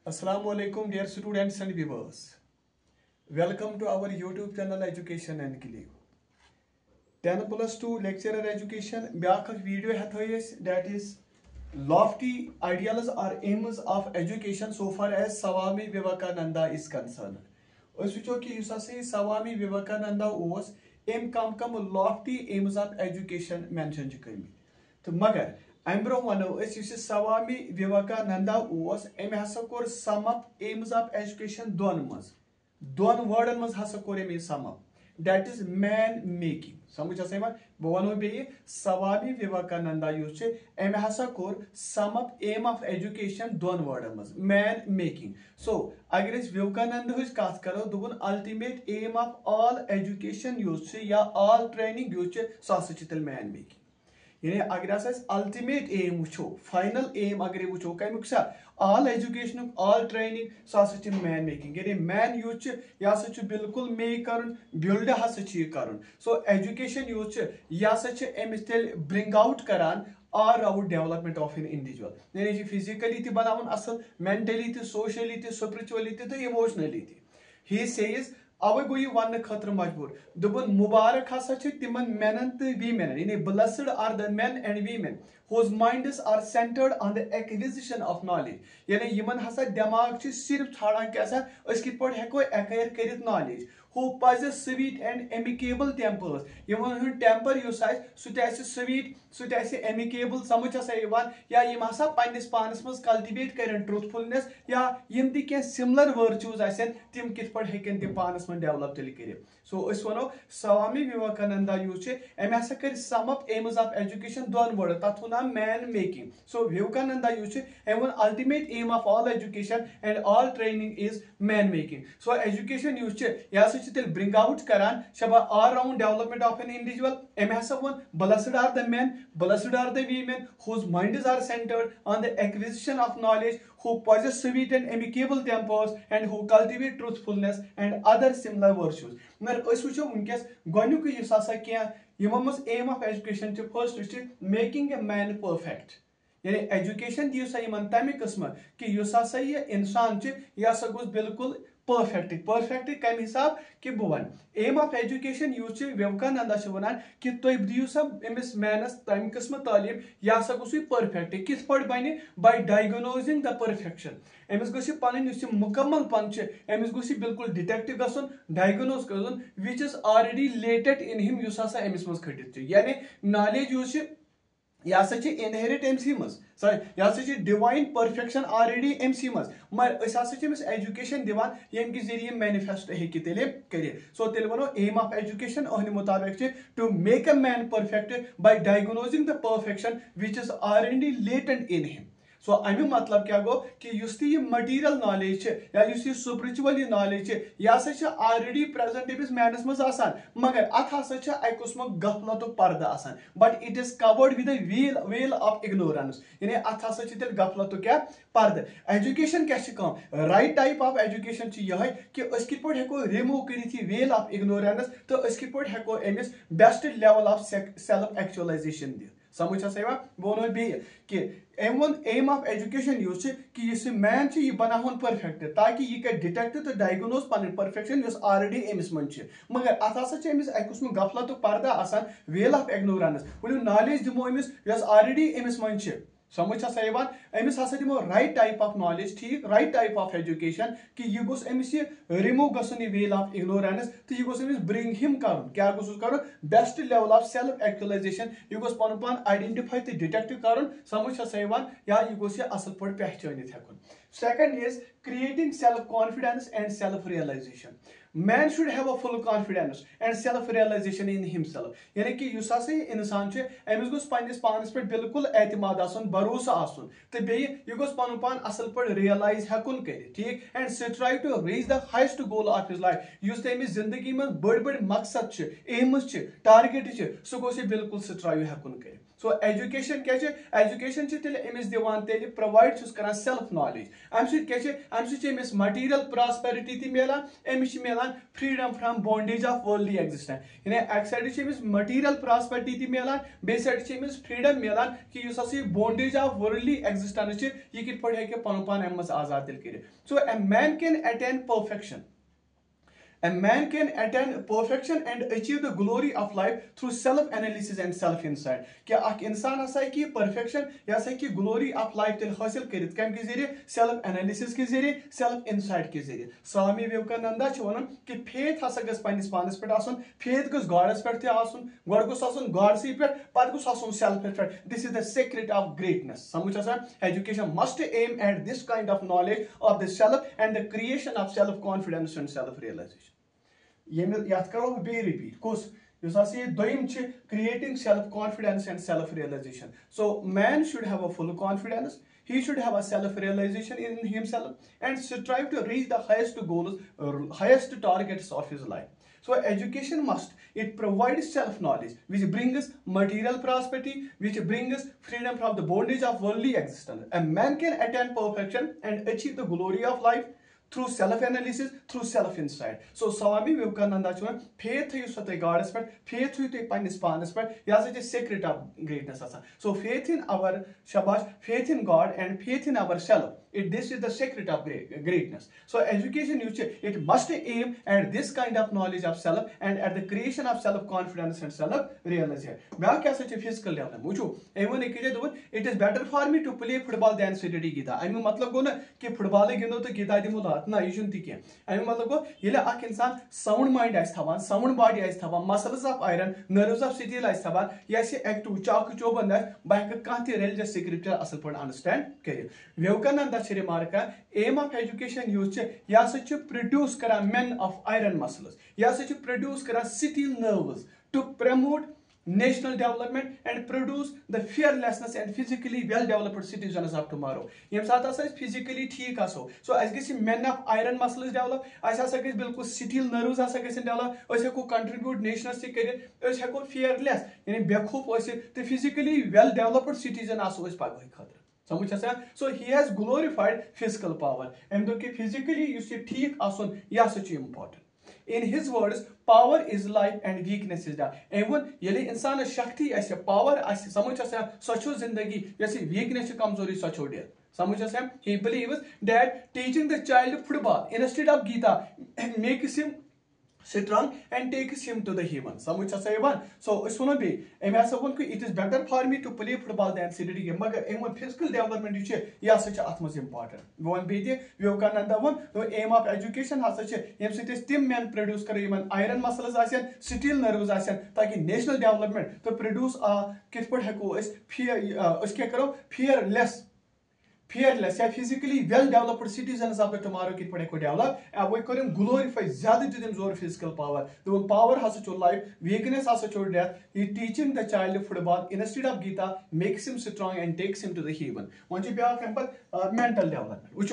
Assalamualaikum dear students and viewers. Welcome to our YouTube channel Education and Click. 10 plus 2 lecturer education back video that is lofty ideals or aims of education so far as Swami Vivekananda is concerned. Us वुचो कि युस हसा Swami Vivekananda ओस एम कम lofty aims of education mention करमि तो मगर अम ब्रो वनो Swami Vivekananda ओस एम हसा कोर sum up aims of education दोन वर्डन मज हसा कोर एम sum up that is man making समझ हसा वन बो वनो बे Swami Vivekananda युस एम हसा कोर sum up aim of education दोन वर्डन मज man making so अगर इस Vivekananda हज कथ करो दुबन ultimate aim of all education use या all training युस सो हसा च man making यानी अगर अल्टीमेट एम वो फाइनल एम अगर वो कमुक सा ऑल एजुकेशन ऑल ट्रेनिंग सह मैन मेकिंग यानी मैन यूज यह बिल्कुल मेक कर बिल्ड हसा कर सो एजुकेशन यूज यह अमिस तेल ब्रिंग आउट करान all round development of an individual यानी फिजिकली ति बनावन असल मेंटली ति सोशली ति स्पिरिचुअली ति इमोशनली ति he says अवे गो यह वन खतर मजबूर दुबन मुबारक हसा तिमन मेनन तो वीमेन यानी blessed are the men and women whose minds are centered on the acquisition of knowledge यानी यमन हसा दिमाग सिर्फ छाड़ान क्या अस कित पट हेको एक्वायर करित knowledge who possess sweet and amicable tempers Yemen हुन टेम्पर युस आइस sweet सुत amicable समझ हसा यवान या यम हसा पन्निस पानस मज कल्टिवेट करन ट्रूथफुलनेस या यम ति के सिमिलर वर्चूज आसन तिम कित पट हेकन तिम पानस मन डेवलप तल करित सो अस वनो Swami Vivekananda यूज एम हसा कर sum up aims of education दोन वर्ड तथ वना man making so Vivekananda यूज एम वन ultimate aim of all education and all training is man making so education यूज या tel bring out karan shaba all round development of an individual em hasa one blessed are the men blessed are the women whose minds are centered on the acquisition of knowledge who possess sweet and amicable tempers and who cultivate truthfulness and other similar virtues mer us wucho unkes gonu ku yus asa kya yimamos aim of education to first is making a man perfect यानी education दियो सा Yemen तमे किस्म कि युस हसा ये इंसान यह हसा गोस बिल्कुल परफेक्ट कम हिसाब कि बवन एम ऑफ एजुकेशन यूज Vivekananda वन कि तुम दियो सा अमिस मैनस तम किस्म तालीम यह हसा गोस परफेक्ट किस पट बने बाय डायग्नोजिंग द परफेक्शन अमिस गोस पन मुकम्मल पन अमिस गोस बिल्कुल डिटेक्ट गसन डायग्नोज गसन which is already latent in him युस हसा अमिस मज खटित यानी नॉलेज यूज यह इनहेरिट एमसी मज सॉरी यह डिवाइन परफेक्शन ऑलरेडी एमसी मज मगर एजुकेशन दिवान यम कि जरिए मैनिफेस्ट हेकि तेले करिए सो तेल वनो एम ऑफ एजुकेशन अहन मुताबिक to make a man perfect by diagnosing the perfection which is already latent in him so अमु मतलब क्या गो कि युस ती मटीरियल नॉलेज या युस ती स्पिरिचुअल नॉलेज यह हसा ऑलरेडी प्रेजेंट अमिस मैनस मज आसान मगर अथ हसा अकुस्म गफलत पर्दा आसान but it is covered with the well of ignorance यानी अथ हसा तेल गफलत क्या पर्दा एजुकेशन क्या राइट टाइप ऑफ एजुकेशन यह कि अस कित पट हेको रिमूव करित वेल ऑफ इग्नोरेंस तो अस कित पट हेको अमिस best level of self actualisation दी समझ हसा बोनो बे कि एम ऑफ एजुकेशन यूज कि इस मैन यह बनावन परफेक्ट ताकि यह कर डिटेक्ट तो डायग्नोज पन परफेक्शन ऑलरेडी अमिस मन मगर अत हसा अमिस अकुस्म गफलत पर्दा आसान वेल ऑफ इग्नोरेंस वो नॉलेज दिमो अमिस ऑलरेडी अमिस मन समझ हसा अमिस हसा दिमो राइट टाइप ऑफ नॉलेज ठीक राइट टाइप ऑफ एजुकेशन कि यह गोस Amish remove गसन well of ignorance तो यह गोस अमिस ब्रिंग हिम कर क्या गोस कर best level of self actualisation यह गोस पन पान आइडेंटिफाई तो डिटेक्ट कर समझ हसा या यह गोस असल पट पहचानित हेकुन second is creating self confidence and self realization man should have a full confidence and self realization in himself यानी कि युस हसा इंसान अमिस गोस पन्निस पानस पे बिल्कुल एतमाद आसन भरोसा आसन तो बे यह गोस पन पान असल पे रियलाइज हेकुन कर ठीक and strive to reach the highest goal of his life युस अमिस जिंदगी में बड़ बड़ मकसद एम्स टारगेट सह गोस बिल्कुल स्ट्राइव हेकुन कर सो एजुकेशन क्या एजुकेशन अमिस दिवान तेल प्रोवाइड कर सेल्फ नॉलेज अमिस मटीरियल प्रॉस्पेरिटी ती मिलान अमिस मिलान freedom from bondage of worldly existence यानी एक साइड अमिस मटीरियल प्रॉस्पेरिटी ती मिलान बे साइड अमिस फ्रीडम मिलान कि यह बॉन्डेज ऑफ वर्ल्डली एग्जिस्टेंस यह कित पे हे पन पान अम आजाद तेल कर so a man can attain perfection A man can attain perfection and achieve the glory of life through self-analysis and self-insight. क्या एक इंसान ऐसा है कि perfection या ऐसा है कि glory of life तेल हासिल करित कम के जरिए self-analysis के जरिए self-insight के जरिए स्वामी विवेकानंदा छ वनन कि faith हसा गस पनिस पानस पेट आसन faith गस गॉडस पेट ते आसन गॉड गस आसन गॉड सी पेट पत गस आसन self pet this is the secret of greatness समझ आसा education must aim at this kind of knowledge of the self and the creation of self confidence and self realization. Yat karo be repeat cause creating self-confidence and self-realization. So man should have a full confidence, he should have a self-realization in himself and strive to reach the highest goals, highest targets of his life. So education it provides self-knowledge which brings material prosperity, which brings freedom from the bondage of worldly existence. A man can attain perfection and achieve the glory of life through self-analysis, through self-insight. So Swami Vivekananda chuna faith is what God's part, faith is the panis panis part. Yes, it is secret of greatness. So faith in our shabash, faith in God, and faith in ourselves. This is the secret of greatness. So education it must aim at this kind of knowledge of self and at the creation of self-confidence and self-realization. Back as such a physical development. Even it is better for me to play football than study Gita. I mean, matlab go na कि football गिनो तो गीता दिमुला ना ये जुन्ती क्या अमी मतलब को ये ले आख इंसान sound mind आइस थवान sound body आइस थवान muscles of iron nerves of steel आइस थवान ये ऐसे active चाक चो बंदा बाइक कांति religious scripture असल पर understand करिए विवेकानंद अच्छे मार्का aim of education use या सच produce करा men of iron muscles या सच produce करा steel nerves to promote national development and produce the fearlessness and physically well developed citizens of tomorrow. Yem साथ आसा physically ठीक आसो. So as गसी men of iron muscles develop, as आसा गसी बिल्कुल steel nerves आसा गसी develop, ऐसे को contribute national से करे, ऐसे को fearless, यानी बेखौफ ऐसे तो physically well developed citizen आसो इस पागल खातर. समझ आसा? So he has glorified physical power. एम दो कि physically युसे ठीक आसोन या सच important. In his words, power is life and weakness is death. Even यदि इंसान शक्ति ऐसे power ऐसे समझ आसा सचो जिंदगी जैसे weakness कमजोरी सचो death. समझ आसा? He believes that teaching the child football instead of Gita makes him strong and takes him to the heaven. समझ आसा ये So इस वनो भी एम ऐसा वन कि it is better for me to play football than study game. मगर M one physical development ये या सच आत्मज important. वन भी दे विवेकानंद वन तो aim of education हा सच यम सिट टीम मैन प्रोड्यूस करे यमन iron muscles आसन steel nerves आसन ताकि national development तो प्रोड्यूस कित पट हको इस क्या करो fearless या physically well developed citizens of the tomorrow कित पड़े को develop वो करें glorify ज़्यादा जितने जोर physical power तो power has a life weakness has a death he teaching the child football instead of Gita makes him strong and takes him to the heaven once you be mental development which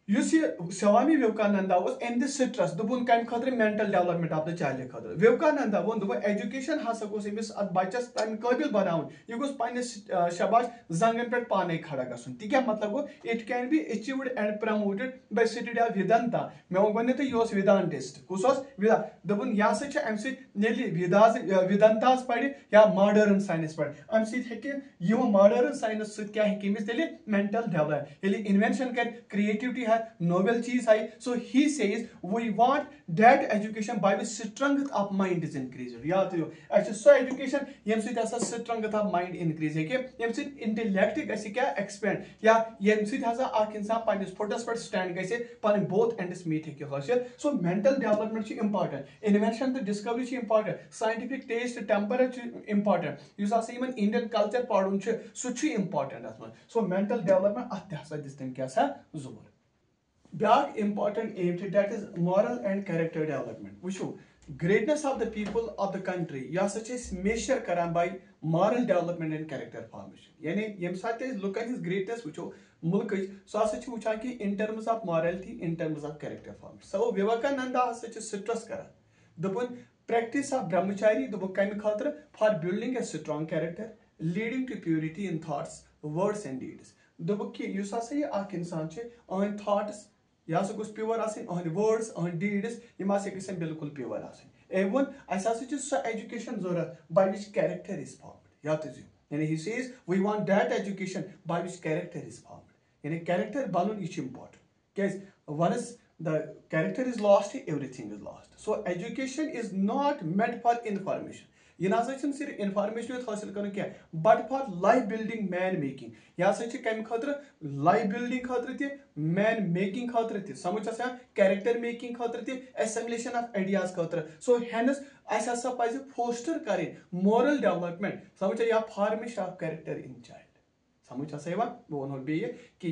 Swami Vivekananda was in this citrus the bun kind khadre mental development of the child khadre Vivekananda won the education has a goes at by just time kabil banaun you goes find shabash zangan pet pane khada gasun ठीक है मतलब को it can be achieved and promoted by study of Vedanta मैं वोंगने तो योस Vedantist कुसोस वेदा दबुन या से छ MC नेली Vedantas पढ़े या modern science पढ़े एमसी है कि यो modern science से क्या है कि मिस तेले mental development येली invention कर creativity है novel चीज है so he says we want that education by which strength of mind is increased याद रखो ऐसे so education यम से ऐसा strength of mind increase है कि यम से intellect कैसे क्या expand या यम से ऐसा आख इंसान पानिस फोटोस पर stand कैसे पानी both ends meet है कि हासिल so mental development is important invention the discovery is important scientific taste temperature important you say even Indian culture पढ़ुन छ सुची important Asma so mental development अत्यासा distinct क्या सा ज़रूर Big important aim that is moral and character development. Wushu greatness of the people of the country या such as measure karan by moral development and character formation. यानी यम साथ is look at his greatness वुचो मुल्क so such वुचा कि in terms of morality in terms of character formation. So Vivekananda such a stress करा. दोपन practice of brahmachari दोपन कामी खातर for building a strong character leading to purity in thoughts, words and deeds. दोबुक कि युस हसा ये आख इंसान छे अहन thoughts या सो गोस प्योर आसिन अहन words अहन deeds यम हसा गसन बिल्कुल प्योर आसिन एवन अस हसा छ सो एजुकेशन जरूरत by which character is formed याद थी यानी he says we want that education by which character is formed यानी character बनन etch important cuz once the character is lost everything is lost so education is not meant for information यह ना सिर्फ information हासिल कर but for life building man making यह कम खतर life building खतर मैन मेकिंग खतर समझ कैरेक्टर मेकिंग खतर एसेमिलेशन ऑफ आइडियाज खतर सो हेंस असा पज फोस्टर करें मोरल डेवलपमेंट समझ या formation of character in child समझ बह वो बे कि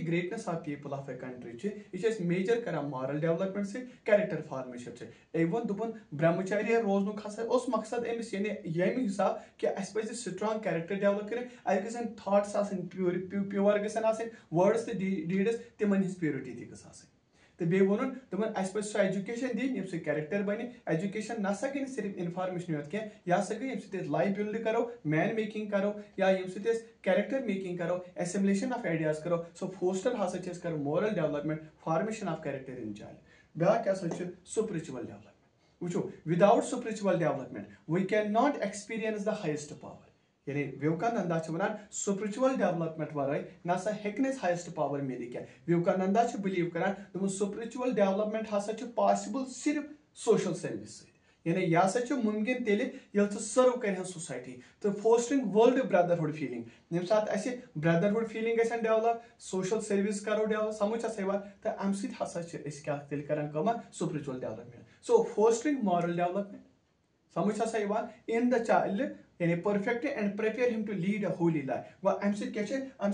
greatness of people of a country यह मेजर कर मॉरल डेवलपमेंट से कैरेक्टर फॉर्मेशन से एवन दोपन ब्रह्मचार्य रोजन हसा मकसद अमिस यम हिसाब कि अस पज स्ट्रांग कैरेक्टर डेवलप कर gun thoughts pure gun words तो डीड्स तिमन हिज प्योरिटी तक तो बे वोन तुमन अस पे सो एजुकेशन दिन यम कैरेक्टर बने एजुकेशन नसा गई सिर्फ इन्फॉर्मेशन योत क्या यह गई यम लाइफ बिल्ड करो मैन मेकिंग करो या यम कैरेक्टर मेकिंग करो एसिमुलेशन ऑफ आइडियाज करो सो फोस्टर हसा करो moral development formation of character in child ब्या स्पिरिचुअल डेवलपमेंट वुचो without spiritual development we can not experience the highest power यानी विवेकानंदा वन स्पिरिचुअल डेवलपमेंट वराय नसा हेकन हाइस्ट पावर मिल क्या विवेकानंदा बिलीव कर स्पिरिचुअल डेवलपमेंट हसा पॉसिबल सिर्फ सोशल सर्विस यानी यह मुमकिन तेल सर्व कर सोसाइटी तो फोस्टरिंग वर्ल्ड ब्रदरहुड फीलिंग यम सात ब्रदरहुड फीलिंग गसन डेवलप सोशल सर्विस करो डेवलप समझ तो अम क्या कर spiritual development so fostering moral development समझ इन द चाइल्ड यानी perfect and prepare him to lead a holy life व अम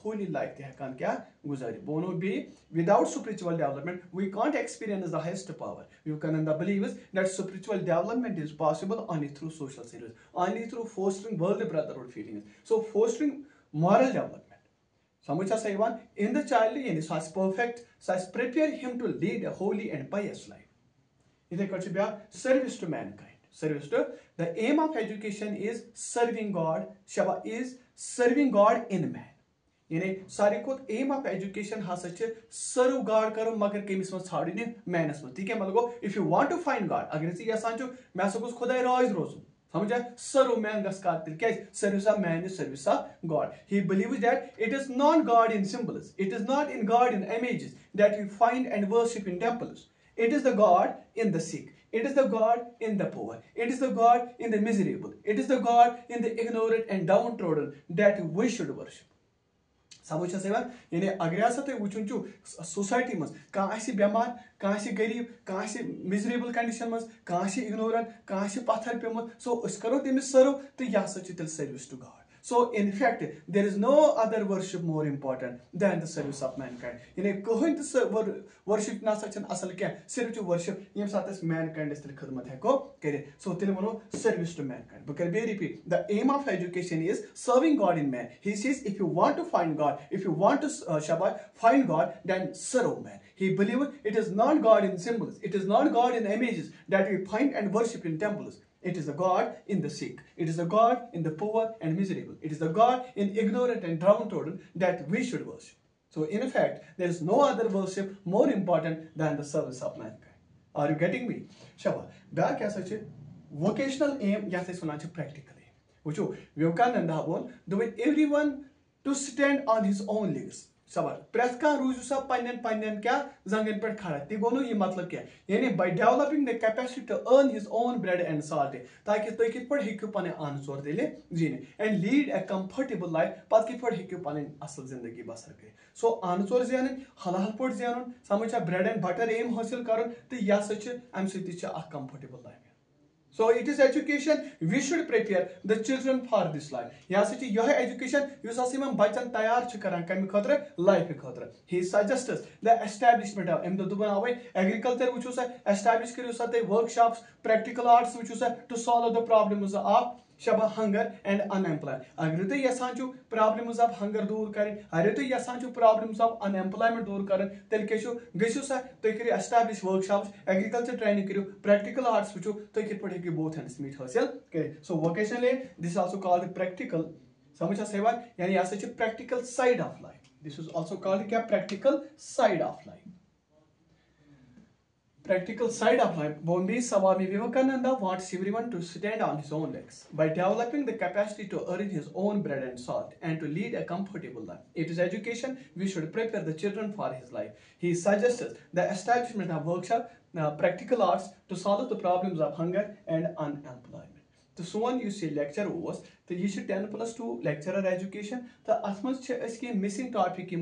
होली लाइफ हेकान क्या गुजारि बो वनो बे without spiritual development we can't experience the highest power Vivekananda believes that spiritual development is possible only through social service only through fostering world brotherhood feelings so fostering moral development समझ in the child यानी so perfect so prepare him to lead a holy and pious life इथे कछ ब्या service to mankind service to the aim of education is serving God shaba is serving God in man यानी सारी को M of education हसा सर्व God करो मगर कमिस मज छाड़न मैनस मज ठीक है मतलब if you want to find God अगर यसान मे हसा गोस खुदा राज रोजन समझा सर्व मैन गस कर क्या service of man is service of God he believes that it is not God in symbols it is not in God in images that we find and worship in temples it is the God in the sick. It is the God in the poor. It is the God in the miserable. It is the God in the ignorant and downtrodden that we should worship. समझ यानी अगर वुचन society मज कह बेमार कह गरीब कह miserable condition मज कह इग्नोरेंट कह पत्थर पेमुत सो करो तमिस सर्व तो यह service to God So in fact, there is no other worship more important than the service of mankind. यानी कहीं तो worship ना सचन असल क्या सिर्फ जो worship यम साथ इस mankind इस तरह खदमत है को करे. So तेरे मनो service to mankind. Because we repeat, the aim of education is serving God in man. He says, if you want to find God, if you want to find God, then serve man. He believed it is not God in symbols, it is not God in images that we find and worship in temples. It is the God in the sick. It is the God in the poor and miserable. It is the God in ignorant and downtrodden that we should worship. So in fact, there is no other worship more important than the service of mankind. Are you getting me? Shaba. Back as such vocational aim, yes, is one practical aim. Which Vivekananda won, with everyone to stand on his own legs. सवाल प्रत कह रूज सा पन्न क्या जंगन पे खड़ा ती गो ये मतलब क्या यानी by developing the capacity to earn his own bread and salt ताकि तुम कित पे हेकु पन आनसोर दिले जीने and lead a comfortable life पत कित पे हेकु पन असल जिंदगी बसर कर सो आनसोर जानन हलाल पट जानन समझा ब्रेड एंड बटर एम हासिल करन तो यह सच अम सति छ अ comfortable life. So it is education. We should prepare the children for this life. यहाँ से यह education युस आसी में बच्चन तैयार च करान कमी खतर life खतर. He suggests the establishment of एम दुबन आवे agriculture वुचो सा establish करियो सा ते workshops, practical arts वुचो सा to solve the problems of शबा हंगर एंड अनएम्प्लॉयमेंट अगर तुम यसान प्रॉब्लम्स ऑफ हंगर दूर करें अगर तुम यसान प्रॉब्लम्स ऑफ अनएम्प्लॉयमेंट दूर करें तेल गो सा तुम करो एस्टैब्लिश वर्कशॉप्स एग्रीकल्चर ट्रेनिंग करो प्रैक्टिकल आर्ट्स वो तुम कित पे बोथ हैंड्स मीट हासिल कर सो vocational aid this also called practical समझ सवाल यानी यह practical side of life this is also called क्या practical side of life practical side of life. Bombay Swami Vivekananda wants everyone to stand on his own legs by developing the capacity to earn his own bread and salt and to lead a comfortable life. It is education we should prepare the children for his life. He suggests the establishment of workshop, practical arts to solve the problems of hunger and unemployment. तो सोन lecture तो यह 10+2 lecturer education तो अत missing topic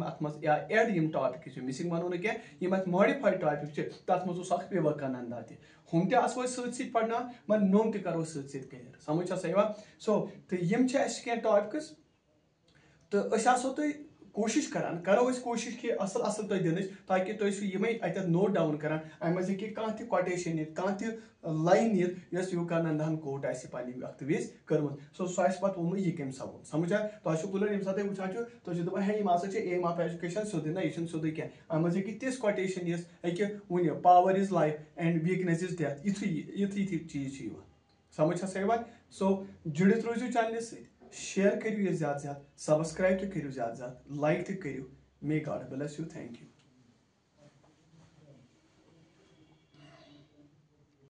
या add topic missing वनो ना क्या modified topic तथ मज विवेकानंदा हम तसो सी पढ़ना मगर नोम तरो क्लियर समझ सही सो तो टॉपिक्स तो कोशिश करान करो कोशिश कि असल असल तुम दिन ताकि तुम अत नोट डाउन करान अम मज कह कोटेशन नीत कह लाइन नीत विवेकानंदन कोट पे वक्त विज कर्म सो सह पे वो यह कम सबूत समझा तुम तुलान ये साथ वुचान तुम हे यह एम ऑफ एजुकेशन सोद ना यह सोद क्या अम मज तिस कोटेशन ये one power is life and weakness is death youth चीज समझ सही बात सो जुड़ित रोजू चैनल सहित शेयर करियो ज़्यादा सब्सक्राइब तो करियो ज़्यादा लाइक तो करियो may God bless you thank you